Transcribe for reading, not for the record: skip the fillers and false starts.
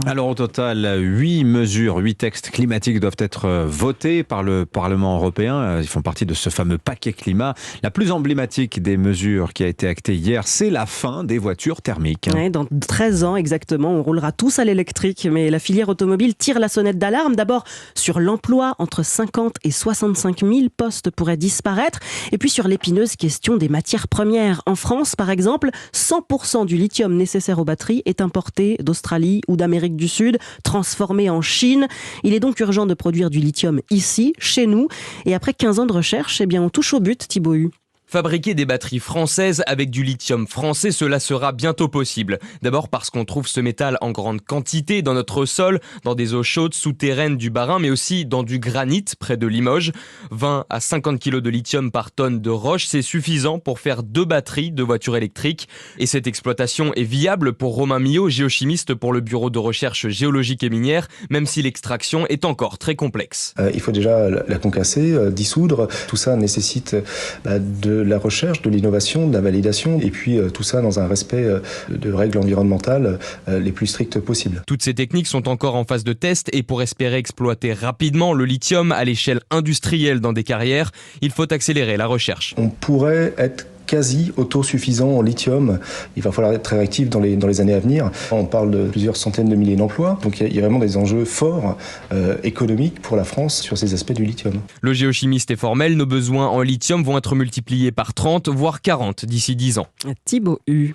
Alors au total, 8 mesures, 8 textes climatiques doivent être votés par le Parlement européen. Ils font partie de ce fameux paquet climat. La plus emblématique des mesures qui a été actée hier, c'est la fin des voitures thermiques. Ouais, dans 13 ans exactement, on roulera tous à l'électrique, mais la filière automobile tire la sonnette d'alarme. D'abord sur l'emploi, entre 50 et 65 000 postes pourraient disparaître. Et puis sur l'épineuse question des matières premières. En France, par exemple, 100% du lithium nécessaire aux batteries est importé d'Australie ou d'Amérique du Sud, transformé en Chine. Il est donc urgent de produire du lithium ici, chez nous. Et après 15 ans de recherche, on touche au but, Thibaut Hu. Fabriquer des batteries françaises avec du lithium français, cela sera bientôt possible. D'abord parce qu'on trouve ce métal en grande quantité dans notre sol, dans des eaux chaudes souterraines du Bas-Rhin, mais aussi dans du granit près de Limoges. 20 à 50 kg de lithium par tonne de roche, c'est suffisant pour faire 2 batteries de voitures électriques. Et cette exploitation est viable pour Romain Millot, géochimiste pour le Bureau de recherche géologique et minière, même si l'extraction est encore très complexe. Il faut déjà la concasser, dissoudre. Tout ça nécessite de la recherche, de l'innovation, de la validation, et puis tout ça dans un respect de règles environnementales les plus strictes possibles. Toutes ces techniques sont encore en phase de test, et pour espérer exploiter rapidement le lithium à l'échelle industrielle dans des carrières, il faut accélérer la recherche. On pourrait être quasi autosuffisant en lithium. Il va falloir être très actif dans les années à venir. On parle de plusieurs centaines de milliers d'emplois, donc il y a vraiment des enjeux forts économiques pour la France sur ces aspects du lithium. Le géochimiste est formel, nos besoins en lithium vont être multipliés par 30, voire 40 d'ici 10 ans. Thibaut Hu.